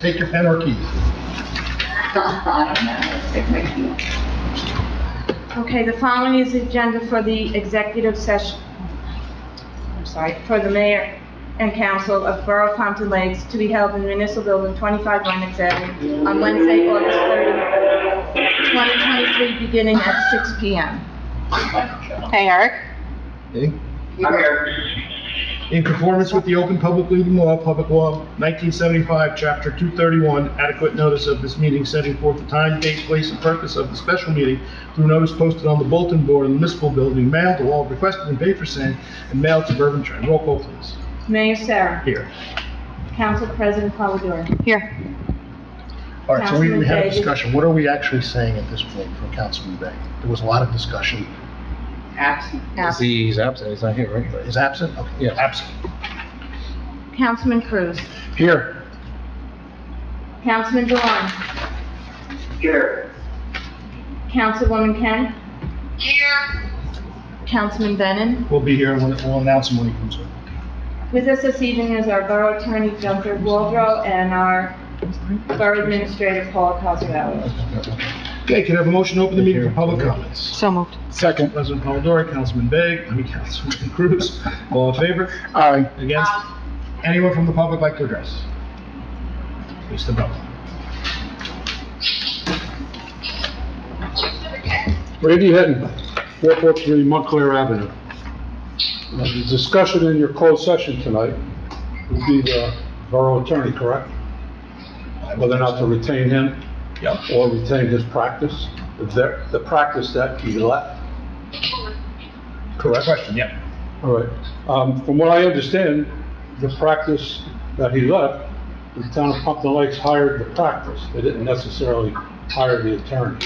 Take your pen or keys. I don't know, let's take my key. Okay, the following is the agenda for the executive session, for the mayor and council of Borough of Compton Lakes to be held in the Municipal Building, 25 Lenox Avenue, on Wednesday, August 30, 2023, beginning at 6 p.m. Hey, Eric. Okay. I'm here. In conformance with the Open Public Meeting Law, Public Law 1975, Chapter 231, adequate notice of this meeting setting forth the time, date, place, and purpose of the special meeting through notice posted on the bulletin board in the municipal building, mailed to all requested and paid for send, and mailed to Bourbon Trend. Roll call, please. Mayor Sarah. Here. Council President Polidori. Here. All right, so we Councilman had a Davis. discussion. What are we actually saying at this point from Councilman Bay? There was a lot of discussion. Absent. He's absent, he's not here, right? Is absent? Okay. Yes. Absent. Councilman Cruz. Here. Councilman Dewan. Here. Councilwoman Kent. Here. Councilman Brennan. We'll be here and we'll announce him when he comes in. With us this evening is our Borough Attorney Gunther Waldrow and our Borough Administrator Paul Cosarelli. Okay, can I have a motion to open the meeting for public comments? So moved. Second. President Polidori, Councilman Begg, Councilman Cruz, all in favor? Aye. Against? Anyone from the public like to address? Mr. Bell. Randy Hedden, 443 Montclair Avenue. The discussion in your closed session tonight would be the borough attorney, correct? Whether or not to retain him Yep. or retain his practice, the practice that he left. Correct question, yep. All right. From what I understand, the practice that he left, the town of Compton Lakes hired the practice. They didn't necessarily hire the attorney.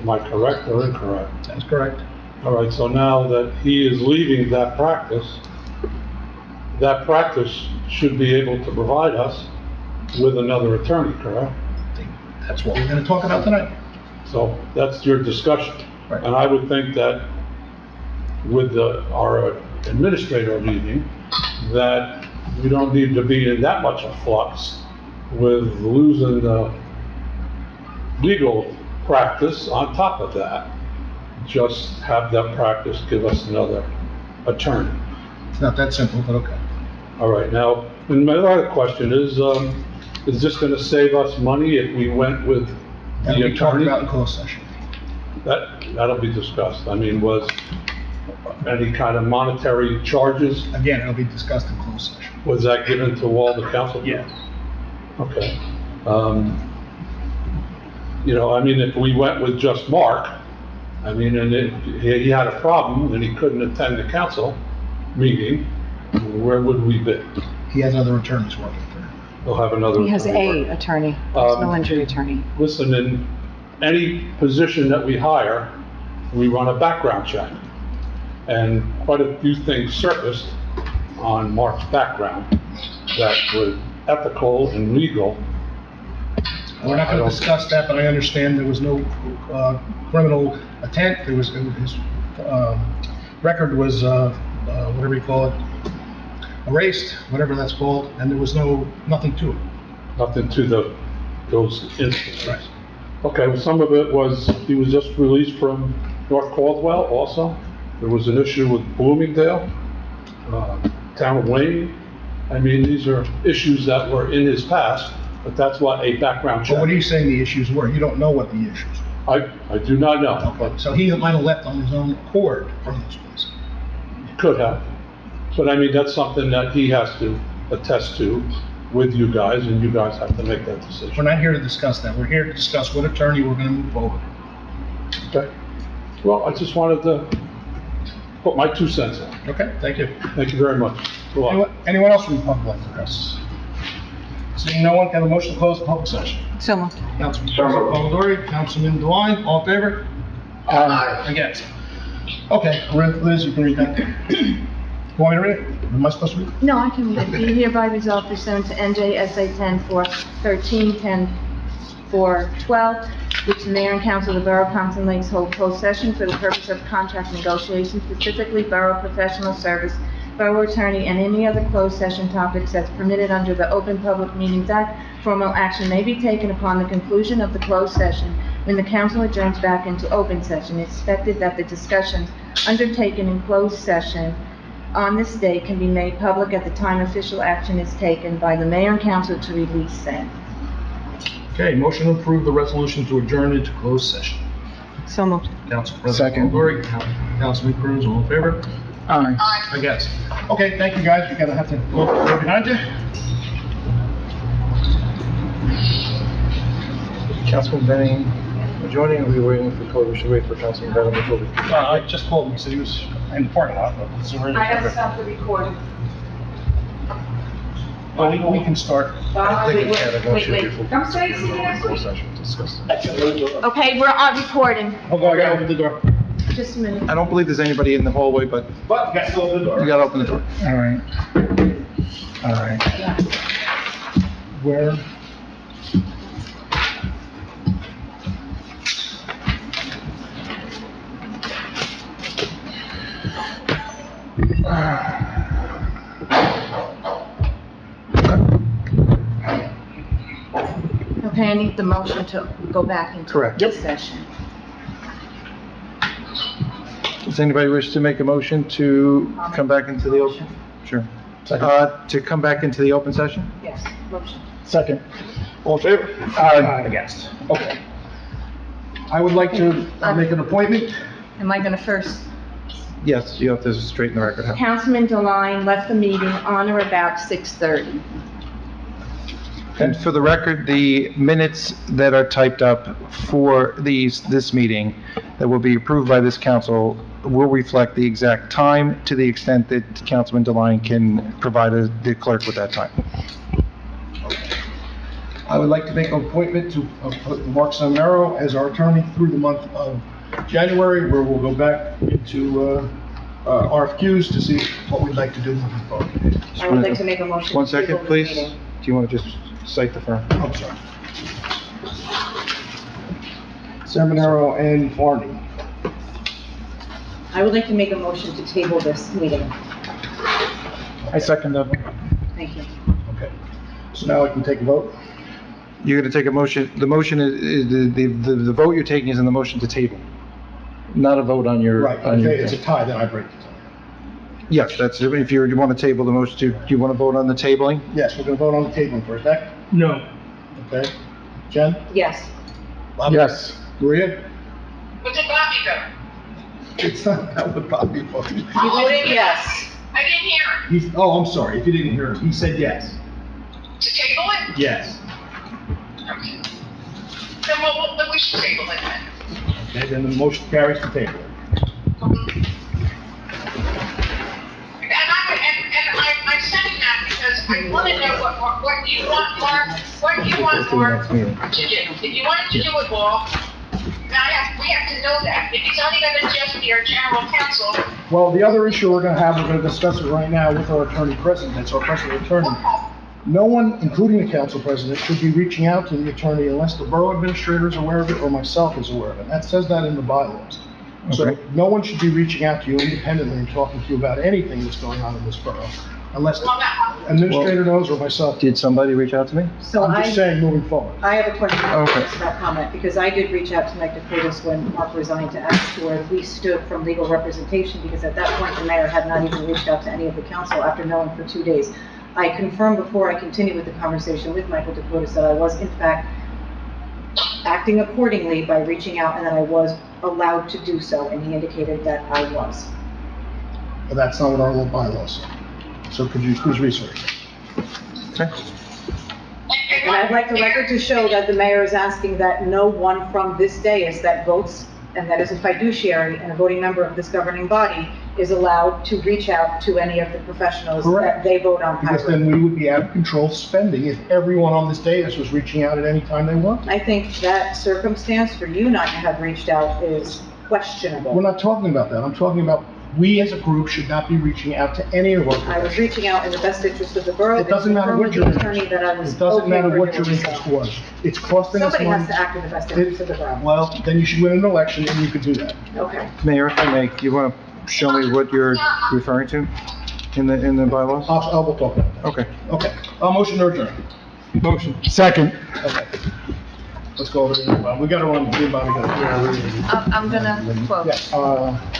Am I correct or incorrect? That's correct. All right, so now that he is leaving that practice should be able to provide us with another attorney, correct? That's what we're gonna talk about tonight. So that's your discussion. Right. And I would think that with our administrator leaving, that we don't need to be in that much of flux with losing the legal practice on top of that. Just have that practice give us another attorney. It's not that simple, but okay. All right, now, and my other question is this gonna save us money if we went with That'll the be talked attorney? about in closed session. That'll be discussed. I mean, was any kind of monetary charges, Again, it'll be discussed in closed session. was that given to all the council? Yes. Okay. I mean, if we went with just Mark, I mean, and he had a problem and he couldn't attend the council meeting, where would we be? He has other attorneys working for him. We'll have another. He has attorney a work. attorney, there's no injury attorney. Listen, in any position that we hire, we run a background check. And quite a few things surfaced on Mark's background that were ethical and legal. We're not gonna discuss that, but I understand there was no, criminal intent. His record was, whatever you call it, erased, whatever that's called, and there was nothing to it. Nothing to those instances. Right. Okay, well, some of it was, he was just released from North Caldwell also. There was an issue with Bloomingdale, town of Wayne. I mean, these are issues that were in his past, but that's what a background But what are check. you saying the issues were? You don't know what the issues were. I do not know, Okay, so he might have left on his own accord from this place. but could have. But I mean, that's something that he has to attest to with you guys, and you guys have to make that We're decision. not here to discuss that. We're here to discuss what attorney we're gonna move forward. Okay? Well, I just wanted to put my 2 cents in. Okay, thank you. Thank you very much. Good luck. Anyone else from the public like to address? Seeing no one, can I have a motion to close the public session? So moved. Councilman Polidori, Councilman DeWine, all in favor? Aye. Against? Okay, Liz, you can read that. Want me to read it? Am I supposed to read it? No, I can read it. Be hereby resolved pursuant to NJSA 10-413, 10-412, which the mayor and council of the Borough of Compton Lakes hold closed session for the purpose of contract negotiations, specifically borough professional service borough attorney, and any other closed session topics as permitted under the Open Public Meetings Act. Formal action may be taken upon the conclusion of the closed session when the council adjourns back into open session. It's expected that the discussions undertaken in closed session on this day can be made public at the time official action is taken by the mayor and council to release same. Okay, motion to approve the resolution to adjourn into closed session. So moved. Council President Second. Lori, Councilman Cruz, all in favor? Aye. Against. Okay, thank you, guys. You're gonna have to look right behind you. Councilman Benning adjourning, or are we waiting for code? We should wait for Councilman Benning before we... I just called him. He said he was in the parking lot, but it's already... I gotta stop the recording. Well, we can start. I think we had a motion Wait. before. Come straight to the next Closed session to discuss. Okay, we're on recording. Hold on, I gotta open the door. Just a minute. I don't believe there's anybody in the hallway, but But you gotta open the door. you gotta open the door. All right. All right. Where? Okay, I need the motion to go back into Correct. the session. Does anybody wish to make a motion to come back into the open? Sure. To come back into the open session? Yes, motion. Second. All in favor? Aye. Against. Okay. I would like to make an appointment. Am I gonna first? Yes, you have to straighten the record out. Councilman Deline left the meeting on or about 6:30. And for the record, the minutes that are typed up for this meeting that will be approved by this council will reflect the exact time to the extent that Councilman Deline can provide the clerk with that time. I would like to make an appointment to put Mark Samaro as our attorney through the month of January, where we'll go back into RFQs to see what we'd like to do moving forward. I would like to make a motion. One to table second, this please. meeting. Do you want to just cite the firm? I'm sorry. Seminaro and Barney. I would like to make a motion to table this meeting. I second that. Thank you. Okay. So now I can take a vote? You're going to take a motion, the motion is, the vote you're taking is in the motion to table, not a vote on your... Right, on your- okay, it's a tie, then I break the tie. Yes, that's, if you want to table the motion, do you want to vote on the tabling? Yes, we're gonna vote on the tabling first. Beck? No. Okay. Jen? Yes. Bobby? Yes. Maria? What did Bobby vote? It's not about what Bobby voted. You voted yes. I didn't hear him. Oh, I'm sorry, if you didn't hear him, he said yes. To table it? Yes. Okay. Then we should table it then. Okay, then the motion carries to table. I'm saying that because I want to know what you want Mark to do. If you want him to do it all, we have to know that. If he's only going to just be our general counsel, Well, the other issue we're gonna discuss it right now with our attorney president, that's our president attorney. No one, including the council president, should be reaching out to the attorney unless the borough administrator is aware of it or myself is aware of it. That says that in the bylaws. So Okay. no one should be reaching out to you independently and talking to you about anything that's going on in this borough, unless the well, that, administrator knows or myself. Did somebody reach out to me? So I'm just saying, moving forward. I have a question about Okay. that comment, because I did reach out to Mike DeFreitas when Mark resigned to ask where we stood from legal representation, because at that point, the mayor had not even reached out to any of the council after knowing for 2 days. I confirmed before I continued with the conversation with Michael DeFreitas that I was in fact acting accordingly by reaching out and that I was allowed to do so, and he indicated that I was. But that's not what our law bylaws say. So could you please research? Okay. And I'd like the record to show that the mayor is asking that no one from this dais that votes, and that is a fiduciary and a voting member of this governing body, is allowed to reach out to any of the professionals that Correct. they vote on Because hybrid. then we would be out of control spending if everyone on this dais was reaching out at any time they want. I think that circumstance for you not to have reached out is We're questionable. not talking about that. I'm talking about we as a group should not be reaching out to any of our I was professionals. reaching out in the best interest of the borough. It doesn't matter what your And confirmed with the attorney that I was It doesn't okay matter for what your doing so. interest was. It's costing us Somebody money. has to act in the best interest of the borough. Well, then you should win an election and you could do that. Okay. Mayor, if I may, do you want to show me what you're referring to? in the bylaws? We'll talk about that. Okay. Okay, motion to adjourn. Motion. Second. Okay. Let's go over it. We gotta run, Bobby, gotta clear. I'm gonna quote. Yeah,